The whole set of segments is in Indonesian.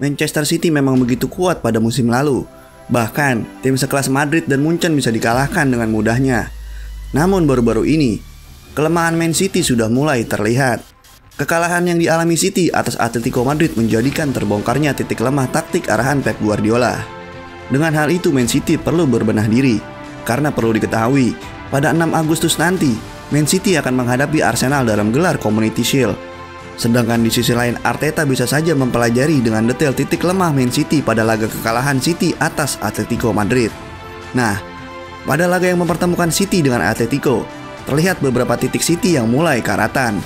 Manchester City memang begitu kuat pada musim lalu. Bahkan, tim sekelas Madrid dan Munchen bisa dikalahkan dengan mudahnya. Namun baru-baru ini, kelemahan Man City sudah mulai terlihat. Kekalahan yang dialami City atas Atletico Madrid menjadikan terbongkarnya titik lemah taktik arahan Pep Guardiola. Dengan hal itu, Man City perlu berbenah diri. Karena perlu diketahui, pada 6 Agustus nanti, Man City akan menghadapi Arsenal dalam gelar Community Shield. Sedangkan di sisi lain, Arteta bisa saja mempelajari dengan detail titik lemah Man City pada laga kekalahan City atas Atletico Madrid. Nah, pada laga yang mempertemukan City dengan Atletico, terlihat beberapa titik City yang mulai karatan.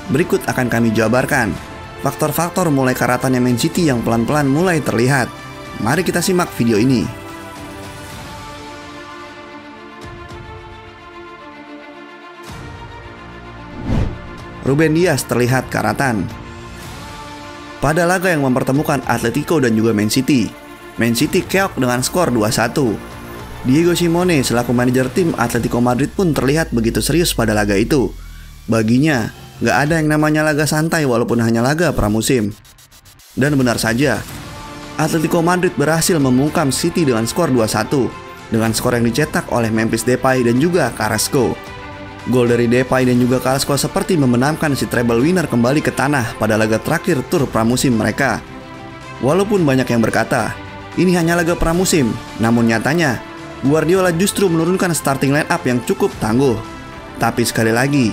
Berikut akan kami jabarkan faktor-faktor mulai karatannya Man City yang pelan-pelan mulai terlihat. Mari kita simak video ini. Ruben Dias terlihat karatan. Pada laga yang mempertemukan Atletico dan juga Man City keok dengan skor 2-1. Diego Simeone selaku manajer tim Atletico Madrid pun terlihat begitu serius pada laga itu. Baginya, gak ada yang namanya laga santai walaupun hanya laga pramusim. Dan benar saja, Atletico Madrid berhasil membungkam City dengan skor 2-1 dengan skor yang dicetak oleh Memphis Depay dan juga Carrasco. Gol dari Depay dan juga Carrasco seperti membenamkan si treble winner kembali ke tanah pada laga terakhir tur pramusim mereka. Walaupun banyak yang berkata, ini hanya laga pramusim, namun nyatanya, Guardiola justru menurunkan starting line up yang cukup tangguh. Tapi sekali lagi,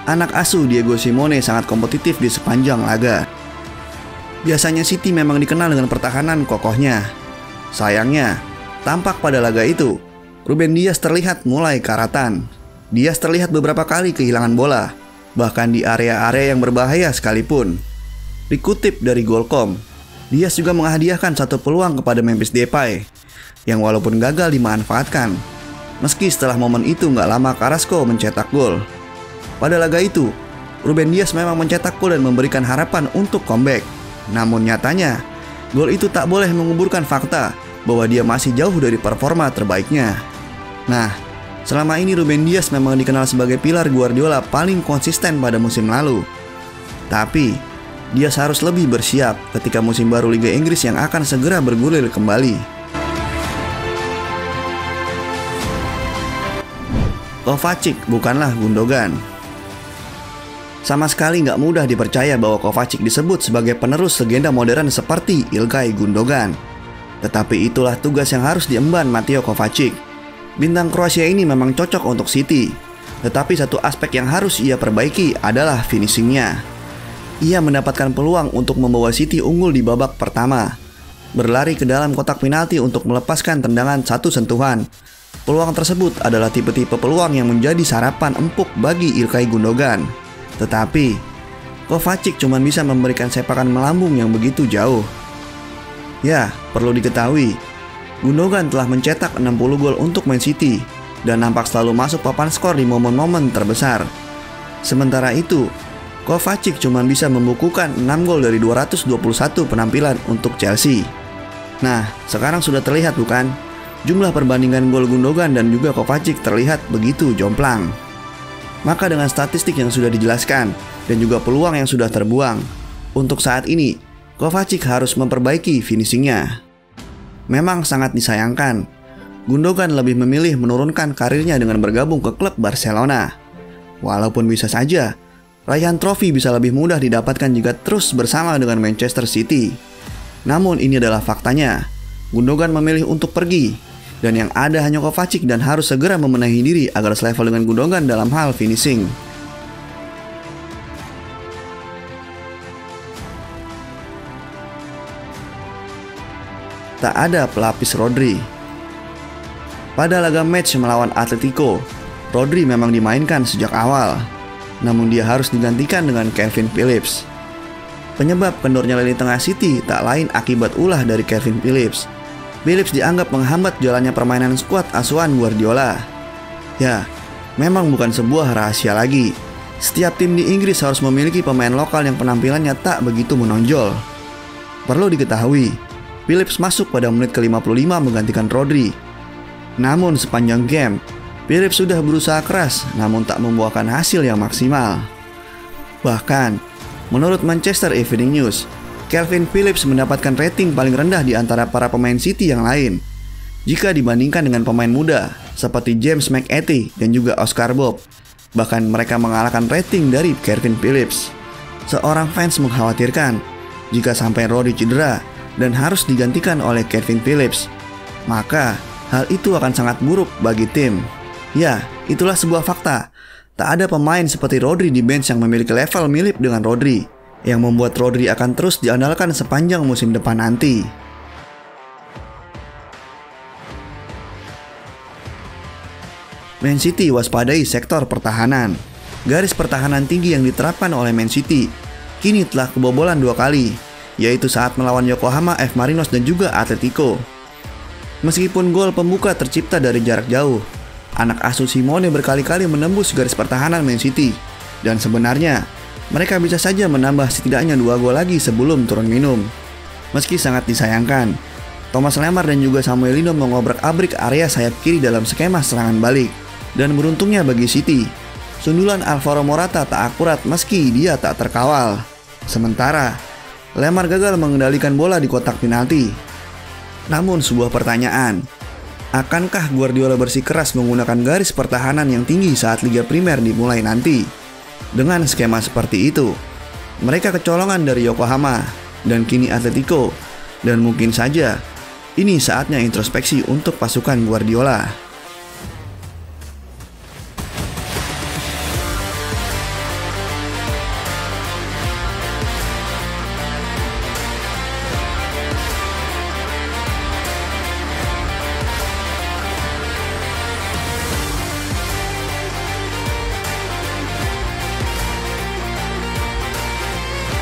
anak asuh Diego Simeone sangat kompetitif di sepanjang laga. Biasanya City memang dikenal dengan pertahanan kokohnya. Sayangnya, tampak pada laga itu, Ruben Dias terlihat mulai karatan. Dias terlihat beberapa kali kehilangan bola, bahkan di area-area yang berbahaya sekalipun. Dikutip dari Goalcom, Dias juga menghadiahkan satu peluang kepada Memphis Depay, yang walaupun gagal dimanfaatkan. Meski setelah momen itu gak lama Carrasco mencetak gol. Pada laga itu, Ruben Dias memang mencetak gol dan memberikan harapan untuk comeback. Namun nyatanya, gol itu tak boleh menguburkan fakta bahwa dia masih jauh dari performa terbaiknya. Nah, selama ini Ruben Dias memang dikenal sebagai pilar Guardiola paling konsisten pada musim lalu. Tapi, Dias harus lebih bersiap ketika musim baru Liga Inggris yang akan segera bergulir kembali. Kovacic bukanlah Gundogan. Sama sekali nggak mudah dipercaya bahwa Kovacic disebut sebagai penerus legenda modern seperti Ilkay Gundogan. Tetapi itulah tugas yang harus diemban Mateo Kovacic. Bintang Kroasia ini memang cocok untuk City, tetapi satu aspek yang harus ia perbaiki adalah finishingnya. Ia mendapatkan peluang untuk membawa City unggul di babak pertama, berlari ke dalam kotak penalti untuk melepaskan tendangan satu sentuhan. Peluang tersebut adalah tipe-tipe peluang yang menjadi sarapan empuk bagi Ilkay Gundogan. Tetapi, Kovacic cuma bisa memberikan sepakan melambung yang begitu jauh. Ya, perlu diketahui, Gundogan telah mencetak 60 gol untuk Man City dan nampak selalu masuk papan skor di momen-momen terbesar. Sementara itu, Kovacic cuma bisa membukukan 6 gol dari 221 penampilan untuk Chelsea. Nah, sekarang sudah terlihat bukan? Jumlah perbandingan gol Gundogan dan juga Kovacic terlihat begitu jomplang. Maka dengan statistik yang sudah dijelaskan dan juga peluang yang sudah terbuang, untuk saat ini, Kovacic harus memperbaiki finishingnya. Memang sangat disayangkan, Gundogan lebih memilih menurunkan karirnya dengan bergabung ke klub Barcelona. Walaupun bisa saja, raihan trofi bisa lebih mudah didapatkan jika terus bersama dengan Manchester City. Namun ini adalah faktanya, Gundogan memilih untuk pergi, dan yang ada hanya Kovacic dan harus segera membenahi diri agar selevel dengan Gundogan dalam hal finishing. Tak ada pelapis Rodri. Pada laga match melawan Atletico, Rodri memang dimainkan sejak awal, namun dia harus digantikan dengan Calvin Phillips. Penyebab kendornya lini tengah City tak lain akibat ulah dari Calvin Phillips. Phillips dianggap menghambat jalannya permainan skuad asuhan Guardiola. Ya, memang bukan sebuah rahasia lagi. Setiap tim di Inggris harus memiliki pemain lokal yang penampilannya tak begitu menonjol. Perlu diketahui, Phillips masuk pada menit ke-55 menggantikan Rodri. Namun sepanjang game, Phillips sudah berusaha keras namun tak membuahkan hasil yang maksimal. Bahkan, menurut Manchester Evening News, Calvin Phillips mendapatkan rating paling rendah di antara para pemain City yang lain jika dibandingkan dengan pemain muda seperti James McAtee dan juga Oscar Bob. Bahkan mereka mengalahkan rating dari Calvin Phillips. Seorang fans mengkhawatirkan jika sampai Rodri cedera dan harus digantikan oleh Calvin Phillips, maka hal itu akan sangat buruk bagi tim. Ya, itulah sebuah fakta. Tak ada pemain seperti Rodri di bench yang memiliki level mirip dengan Rodri, yang membuat Rodri akan terus diandalkan sepanjang musim depan nanti. Man City waspadai sektor pertahanan. Garis pertahanan tinggi yang diterapkan oleh Man City kini telah kebobolan 2 kali, yaitu saat melawan Yokohama F. Marinos dan juga Atletico. Meskipun gol pembuka tercipta dari jarak jauh, anak asuh Simone berkali-kali menembus garis pertahanan Man City, dan sebenarnya mereka bisa saja menambah setidaknya 2 gol lagi sebelum turun minum. Meski sangat disayangkan, Thomas Lemar dan juga Samuel Lino mengobrak-abrik area sayap kiri dalam skema serangan balik. Dan beruntungnya bagi City, sundulan Alvaro Morata tak akurat meski dia tak terkawal. Sementara Lemar gagal mengendalikan bola di kotak penalti. Namun sebuah pertanyaan, akankah Guardiola bersikeras menggunakan garis pertahanan yang tinggi saat Liga Primer dimulai nanti? Dengan skema seperti itu, mereka kecolongan dari Yokohama dan kini Atletico, dan mungkin saja ini saatnya introspeksi untuk pasukan Guardiola.